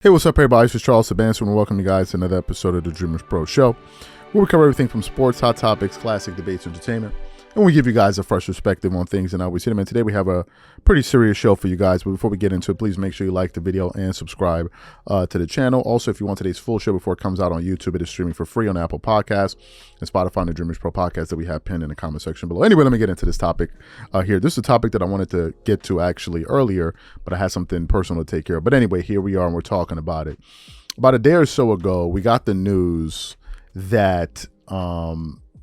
Hey, what's up, everybody? This is Charles Sebastian, and welcome you guys to another episode of the Dreamers Pro Show, where we cover everything from sports, hot topics, classic debates, entertainment, and we give you guys a fresh perspective on things and how we see them. And today we have a pretty serious show for you guys, but before we get into it, please make sure you like the video and subscribe to the channel. Also, if you want today's full show before it comes out on YouTube, it is streaming for free on Apple Podcasts and Spotify and the Dreamers Pro podcast that we have pinned in the comment section below. Anyway, let me get into this topic here. This is a topic that I wanted to get to actually earlier, but I had something personal to take care of. But anyway, here we are, and we're talking about it. About a day or so ago, we got the news that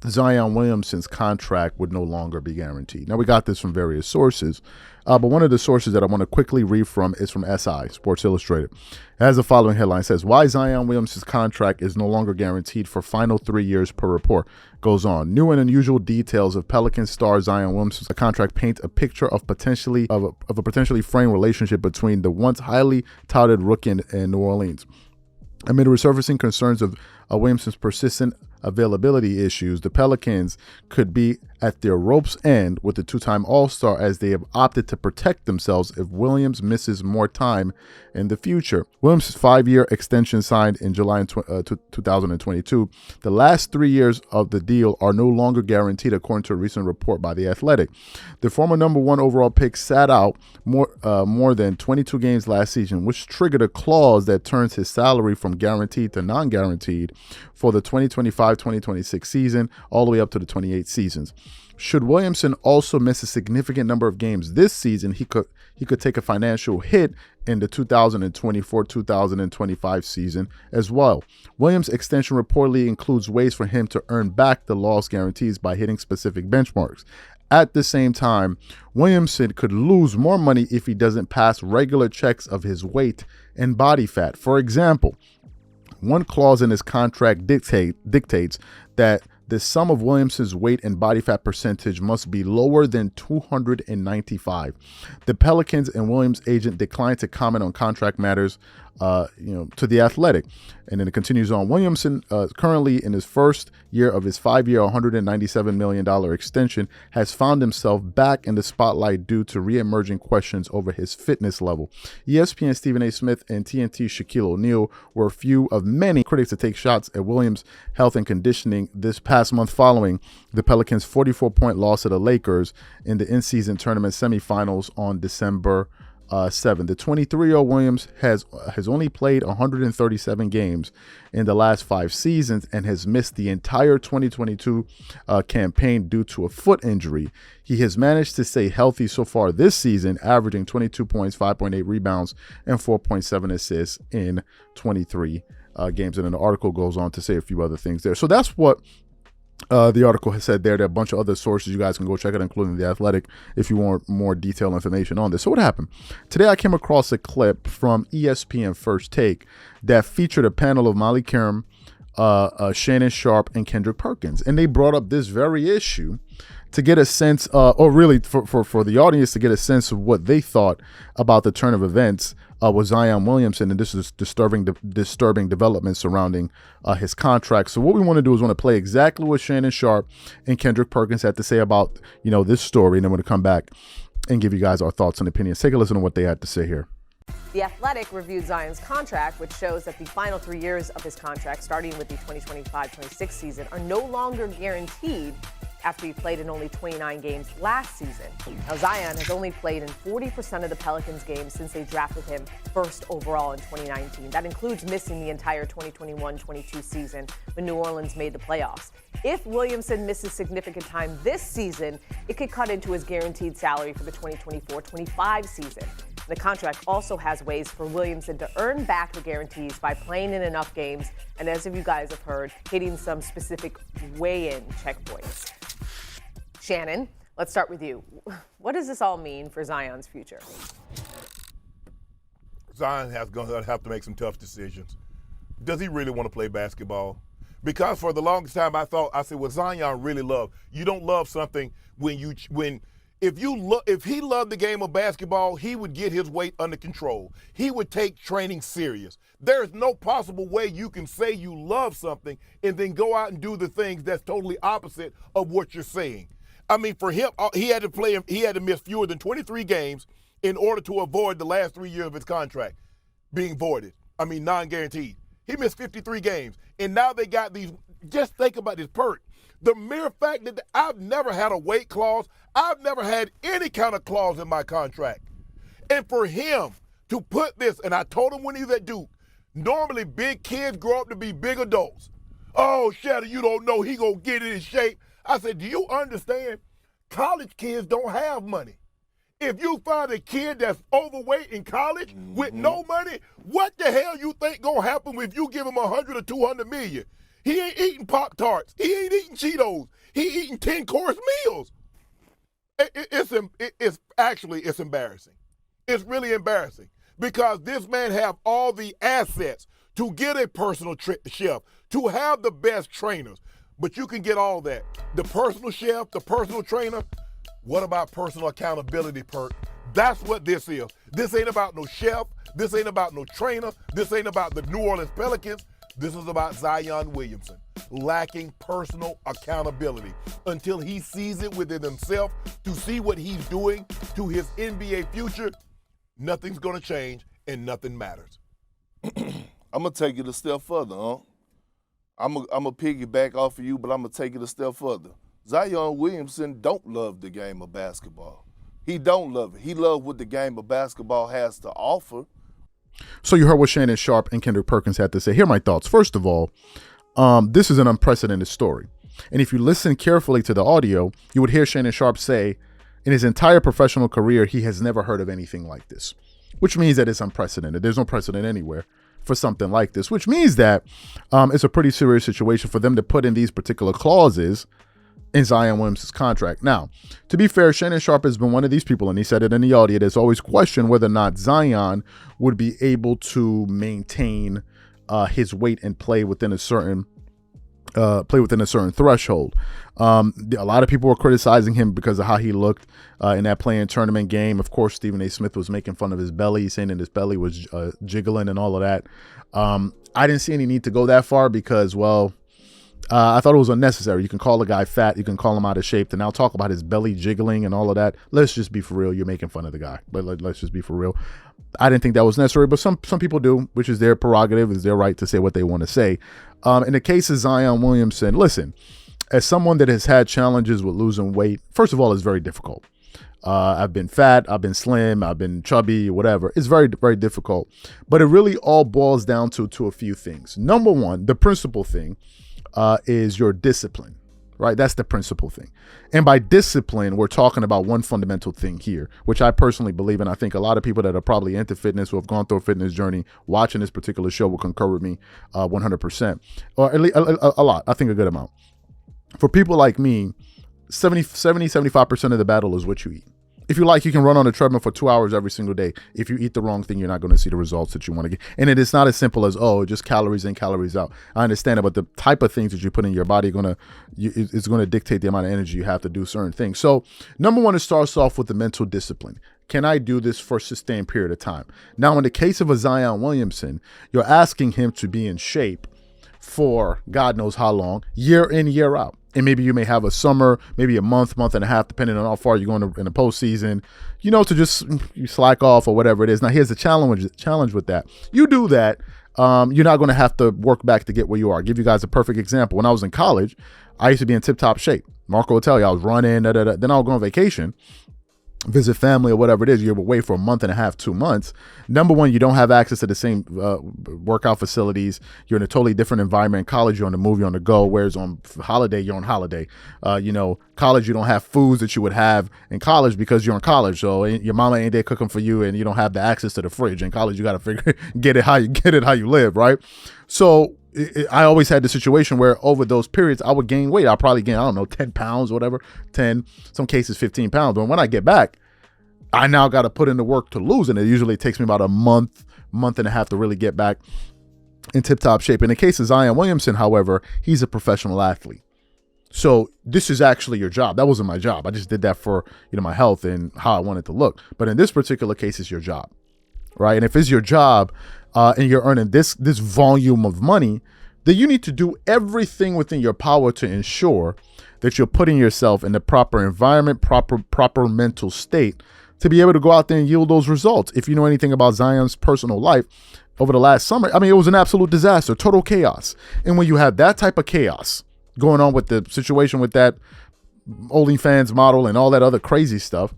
Zion Williamson's contract would no longer be guaranteed. Now, we got this from various sources, but one of the sources that I want to quickly read from is from SI, Sports Illustrated. It has the following headline. It says, why Zion Williamson's contract is no longer guaranteed for final 3 years per report. Goes on. New and unusual details of Pelicans star Zion Williamson's contract paint a picture of a potentially fraying relationship between the once highly touted rookie in New Orleans. Amid resurfacing concerns of Williamson's persistent availability issues, the Pelicans could be at their rope's end with the two-time All-Star, as they have opted to protect themselves if Williams misses more time in the future. Williams' 5-year extension signed in July 2022. The last 3 years of the deal are no longer guaranteed, according to a recent report by The Athletic. The former number 1 overall pick sat out more than 22 games last season, which triggered a clause that turns his salary from guaranteed to non-guaranteed for the 2025-2026 season all the way up to the 28 seasons. Should Williamson also miss a significant number of games this season, he could take a financial hit in the 2024-2025 season as well. Williams' extension reportedly includes ways for him to earn back the lost guarantees by hitting specific benchmarks. At the same time, Williamson could lose more money if he doesn't pass regular checks of his weight and body fat. For example, one clause in his contract dictates that the sum of Williamson's weight and body fat percentage must be lower than 295. The Pelicans and Williams' agent declined to comment on contract matters to The Athletic. And then it continues on. Williamson, currently in his first year of his 5-year, $197 million extension, has found himself back in the spotlight due to re-emerging questions over his fitness level. ESPN Stephen A. Smith and TNT Shaquille O'Neal were a few of many critics to take shots at Williams' health and conditioning this past month following the Pelicans' 44-point loss to the Lakers in the in-season tournament semifinals on December 7. The 23-year-old Williams has only played 137 games in the last 5 seasons and has missed the entire 2022 campaign due to a foot injury. He has managed to stay healthy so far this season, averaging 22 points, 5.8 rebounds, and 4.7 assists in 23 games. And then the article goes on to say a few other things there. So that's what the article has said there. There are a bunch of other sources you guys can go check out, including The Athletic, if you want more detailed information on this. So what happened? Today I came across a clip from ESPN First Take that featured a panel of Molly Qerim, Shannon Sharpe, and Kendrick Perkins. And they brought up this very issue to get a sense, or really for the audience to get a sense of what they thought about the turn of events with Zion Williamson, and this is disturbing development surrounding his contract. So what we want to do is want to play exactly what Shannon Sharpe and Kendrick Perkins had to say about this story, and then we're going to come back and give you guys our thoughts and opinions. Take a listen to what they had to say here. The Athletic reviewed Zion's contract, which shows that the final 3 years of his contract, starting with the 2025-26 season, are no longer guaranteed after he played in only 29 games last season. Now, Zion has only played in 40% of the Pelicans games since they drafted him first overall in 2019. That includes missing the entire 2021-22 season when New Orleans made the playoffs. If Williamson misses significant time this season, it could cut into his guaranteed salary for the 2024-25 season. The contract also has ways for Williamson to earn back the guarantees by playing in enough games, and as you guys have heard, hitting some specific weigh-in checkpoints. Shannon, let's start with you. What does this all mean for Zion's future? Zion is going to have to make some tough decisions. Does he really want to play basketball? Because for the longest time I said, well, Zion really loved. You don't love something if he loved the game of basketball, he would get his weight under control. He would take training serious. There is no possible way you can say you love something and then go out and do the things that's totally opposite of what you're saying. I mean, for him, he had to miss fewer than 23 games in order to avoid the last 3 years of his contract being voided. Non-guaranteed. He missed 53 games. And now they got these, just think about this perk. The mere fact that I've never had a weight clause, I've never had any kind of clause in my contract. And for him to put this, and I told him when he was at Duke, normally big kids grow up to be big adults. Oh, Shannon, you don't know, he gonna get in shape. I said, do you understand? College kids don't have money. If you find a kid that's overweight in college with no money, what the hell you think gonna happen if you give him 100 or 200 million? He ain't eating Pop-Tarts. He ain't eating Cheetos. He eating 10-course meals. It's embarrassing. It's really embarrassing because this man have all the assets to get a personal chef, to have the best trainers, but you can get all that. The personal chef, the personal trainer. What about personal accountability, Perk? That's what this is. This ain't about no chef. This ain't about no trainer. This ain't about the New Orleans Pelicans. This is about Zion Williamson lacking personal accountability until he sees it within himself to see what he's doing to his NBA future. Nothing's going to change and nothing matters. I'm going to take it a step further, huh? I'm going to piggyback off of you, but I'm going to take it a step further. Zion Williamson don't love the game of basketball. He don't love it. He loves what the game of basketball has to offer. So you heard what Shannon Sharpe and Kendrick Perkins had to say. Here are my thoughts. First of all, this is an unprecedented story. And if you listen carefully to the audio, you would hear Shannon Sharpe say, in his entire professional career, he has never heard of anything like this, which means that it's unprecedented. There's no precedent anywhere for something like this, which means that it's a pretty serious situation for them to put in these particular clauses in Zion Williamson's contract. Now, to be fair, Shannon Sharpe has been one of these people, and he said it in the audio, there's always questioned whether or not Zion would be able to maintain his weight and play within a certain threshold. A lot of people were criticizing him because of how he looked in that play-in tournament game. Of course, Stephen A. Smith was making fun of his belly, saying that his belly was jiggling and all of that. I didn't see any need to go that far because, well, I thought it was unnecessary. You can call a guy fat. You can call him out of shape. To now talk about his belly jiggling and all of that. Let's just be for real. You're making fun of the guy. But let's just be for real. I didn't think that was necessary, but some people do, which is their prerogative, is their right to say what they want to say. In the case of Zion Williamson, listen, as someone that has had challenges with losing weight, first of all, it's very difficult. I've been fat, I've been slim, I've been chubby, whatever. It's very, very difficult. But it really all boils down to a few things. Number one, the principal thing is your discipline, right? That's the principal thing. And by discipline, we're talking about one fundamental thing here, which I personally believe, and I think a lot of people that are probably into fitness who have gone through a fitness journey watching this particular show will concur with me 100%, or at least a lot, I think a good amount. For people like me, 75% of the battle is what you eat. If you like, you can run on a treadmill for 2 hours every single day. If you eat the wrong thing, you're not going to see the results that you want to get. And it is not as simple as, oh, just calories in, calories out. I understand it, but the type of things that you put in your body is going to dictate the amount of energy you have to do certain things. So number one, it starts off with the mental discipline. Can I do this for a sustained period of time? Now, in the case of a Zion Williamson, you're asking him to be in shape for God knows how long, year in, year out. And maybe you may have a summer, maybe a month and a half, depending on how far you're going in the postseason, to just you slack off or whatever it is. Now, here's the challenge with that. You do that, you're not going to have to work back to get where you are. I'll give you guys a perfect example. When I was in college, I used to be in tip-top shape. Marco will tell you, I was running, then I would go on vacation, visit family or whatever it is. You're away for a month and a half, 2 months. Number one, you don't have access to the same workout facilities. You're in a totally different environment. In college, you're on the move, you're on the go. Whereas on holiday, you're on holiday. College, you don't have foods that you would have in college because you're in college. So your mama ain't there cooking for you, and you don't have the access to the fridge. In college, you got to get it how you live, right? So I always had the situation where over those periods, I would gain weight. I'll probably gain, 10 pounds or whatever, 10, some cases 15 pounds. But when I get back, I now got to put in the work to lose. And it usually takes me about a month and a half to really get back in tip-top shape. In the case of Zion Williamson, however, he's a professional athlete. So this is actually your job. That wasn't my job. I just did that for, my health and how I wanted to look. But in this particular case, it's your job, right? And if it's your job, and you're earning this volume of money, then you need to do everything within your power to ensure that you're putting yourself in the proper environment, proper mental state to be able to go out there and yield those results. If you know anything about Zion's personal life, over the last summer, I mean, it was an absolute disaster, total chaos. And when you have that type of chaos going on with the situation with that OnlyFans model and all that other crazy stuff,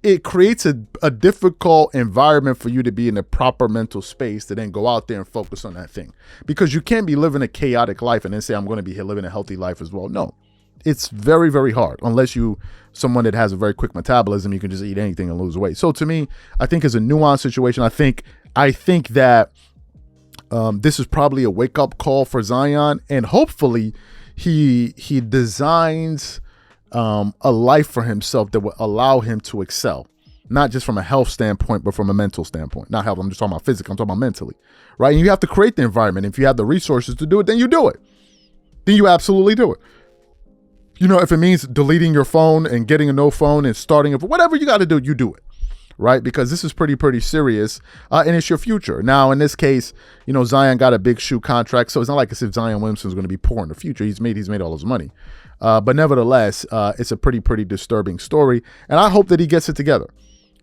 it creates a difficult environment for you to be in the proper mental space to then go out there and focus on that thing. Because you can't be living a chaotic life and then say, I'm going to be living a healthy life as well. No, it's very, very hard unless you someone that has a very quick metabolism. You can just eat anything and lose weight. So to me, I think it's a nuanced situation. I think that this is probably a wake up call for Zion, and hopefully he designs a life for himself that will allow him to excel, not just from a health standpoint, but from a mental standpoint. Not health, I'm just talking about physical, I'm talking about mentally, right? And you have to create the environment. If you have the resources to do it, then you do it. Then you absolutely do it. You know, if it means deleting your phone and getting a no phone and starting it, whatever you got to do, you do it, right? Because this is pretty serious, and it's your future. Now, in this case, you know, Zion got a big shoe contract, so it's not like as if Zion Williamson's going to be poor in the future. He's made all his money. But nevertheless, it's a pretty disturbing story. And I hope that he gets it together,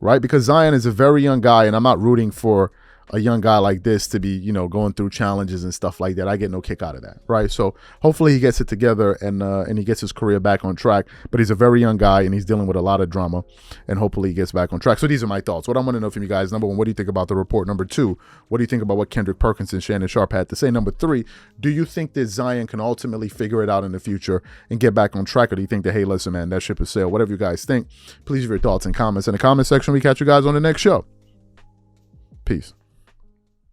right? Because Zion is a very young guy, and I'm not rooting for a young guy like this to be, you know, going through challenges and stuff like that. I get no kick out of that, right? So hopefully he gets it together and he gets his career back on track. But he's a very young guy, and he's dealing with a lot of drama, and hopefully he gets back on track. So these are my thoughts. What I want to know from you guys: number one, what do you think about the report? Number two, what do you think about what Kendrick Perkins and Shannon Sharpe had to say? Number three, do you think that Zion can ultimately figure it out in the future and get back on track? Or do you think that, hey, listen, man, that ship is sailed? Whatever you guys think, please leave your thoughts and comments in the comment section. We catch you guys on the next show. Peace.